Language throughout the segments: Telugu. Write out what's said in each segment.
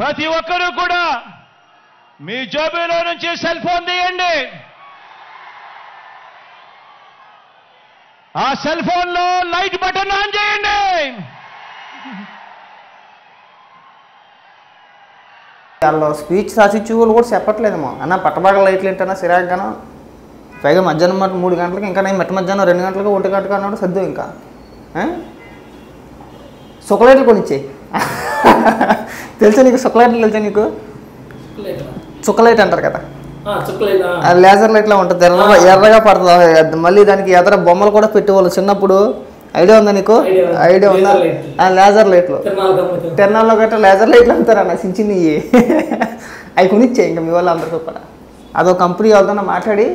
ప్రతి ఒక్కరూ కూడా మీ జేబులో నుంచి సెల్ ఫోన్ తీయండి. ఆ సెల్ ఫోన్లో లైట్ బటన్ ఆన్ చేయండి. వాళ్ళు స్పీచ్ రాసిచ్చి వాళ్ళు కూడా చెప్పట్లేదేమో అన్న పట్టబాగా లైట్లు ఏంటన్నా సిరాగ్గానో పైగా మధ్యాహ్నం 3 గంటలకు ఇంకా నేను మధ్యాహ్నం 2 గంటలకు 1 గంటకు అన్నాడు సర్దు ఇంకా సుఖలైట్లు కొనిచ్చేయి. తెలుసా నీకు సుఖలైట్లు తెలుసా నీకు? చుక్కలైట్ అంటారు కదా, లేజర్ లైట్లా ఉంటుంది, ఎర్రగా పడుతుంది. మళ్ళీ దానికి ఎదర బొమ్మలు కూడా పెట్టేవాళ్ళు చిన్నప్పుడు. ఐడియా ఉందా నీకు? ఐడియా ఉందా? లేజర్ లైట్లు తిరణాల్లో గట్రా లేజర్ లైట్లు అమ్ముతారన్న చిన్ని అవి కొనిచ్చే ఇంకా మీ వాళ్ళు అందరికీ కూడా. అదొక కంపెనీ వాళ్ళతో మాట్లాడి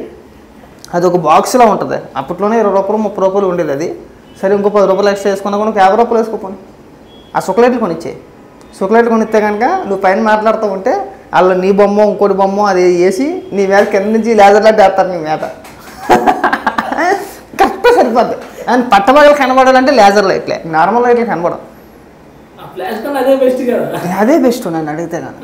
అదొక బాక్స్లో ఉంటుంది. అప్పట్లోనే 20 రూపాయలు 30 రూపాయలు ఉండేది అది. సరే ఇంకో 10 రూపాయలు ఎక్స్ట్రా వేసుకున్నా కూడా 50 రూపాయలు వేసుకోపోయి ఆ సుఖలైట్లు కొనిచ్చే. సుఖలైట్లు కొనిస్తే కనుక నువ్వు పైన మాట్లాడుతూ ఉంటే వాళ్ళు నీ బొమ్మ ఇంకోటి బొమ్మ అది వేసి నీ మీద కింద నుంచి లేజర్ లైట్ వేస్తారు నీ మీద. కరెక్ట్గా సరిపోద్ది. అండ్ పట్టబగలు కనబడాలంటే లేజర్ లైట్లే, నార్మల్ లైట్లు కనబడవు. అదే బెస్ట్ నన్ను అడిగితే కానీ.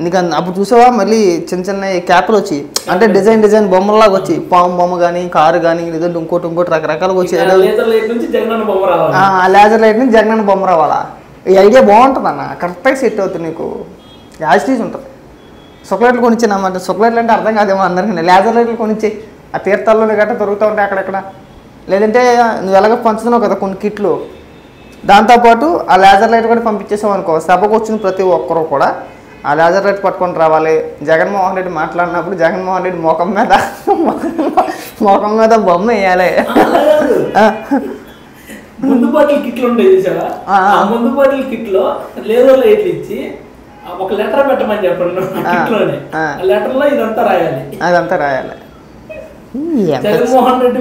నీకు అప్పుడు చూసావా మళ్ళీ చిన్న చిన్న క్యాప్లు వచ్చి అంటే డిజైన్ బొమ్మలాగా వచ్చి పాము బొమ్మ కానీ కారు కానీ లేదంటే ఇంకోటి రకరకాలుగా వచ్చి లేజర్ లైట్ నుంచి జగనన్న బొమ్మ రావాలా. ఈ ఐడియా బాగుంటుంది అన్న, కరెక్ట్గా సెట్ అవుతుంది నీకు, యాజిటీస్ ఉంటుంది. సుఖలైట్లు కొనిచ్చానమాట. సుఖలైట్లు అంటే అర్థం కాదేమో అందరికీ. లేజర్ లైట్లు కొనిచ్చాయి. ఆ తీర్థాల్లో గట్రా దొరుకుతూ ఉంటాయి అక్కడెక్కడ. లేదంటే నువ్వు ఎలాగ పంచుతున్నావు కదా కొన్ని కిట్లు, దాంతోపాటు ఆ లేజర్ లైట్ కూడా పంపించేసాం అనుకో, సభకు వచ్చిన ప్రతి ఒక్కరు కూడా ఆ లేజర్ లైట్ పట్టుకొని రావాలి. జగన్మోహన్ రెడ్డి మాట్లాడినప్పుడు జగన్మోహన్ రెడ్డి ముఖం మీద బొమ్మ వేయాలి. ముందు బాటిల్ కిట్లు ఉండేది చూసావా? ఆ ముందు బాటిల్ కిట్ లో లేజర్ లైట్లు ఇచ్చి ఒక లెటర్ పెట్టమని చెప్పండి. లెటర్ లో ఇదంతా రాయాలి, అదంతా రాయాలి. జగన్మోహన్ రెడ్డి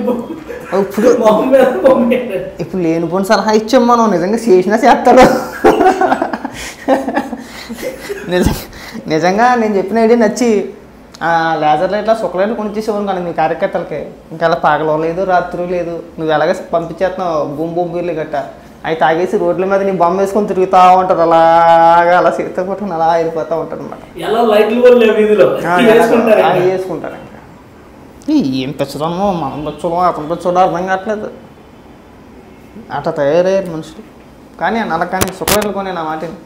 ఇప్పుడు లేనిపోని సలహా ఇచ్చాం మనం, నిజంగా చేసినా చేస్తాడు. నిజంగా నేను చెప్పిన ఐడియా నచ్చి లేజర్ లైట్లో సుఖలైట్లు కొనిచ్చేసేవాను కానీ మీ కార్యకర్తలకి ఇంకా అలా పగలో లేదు రాత్రి లేదు. నువ్వు ఎలాగ పంపించేస్తున్నావు బొమ్మలు గట్ట అవి తాగేసి రోడ్ల మీద నీ బొమ్మ వేసుకొని తిరుగుతూ ఉంటారు. అలాగా అలా సీత కొట్టుకుని అలా వెళ్ళిపోతూ ఉంటారు అనమాట. వేసుకుంటారు. ఇంకా ఏం పెంచడమో మనం పెంచడం అతను పెంచడం అర్థం కావట్లేదు. అట్లా తయారయ్యారు మనుషులు. కానీ అలా కానీ సుఖలైట్లు కొని నా మాటని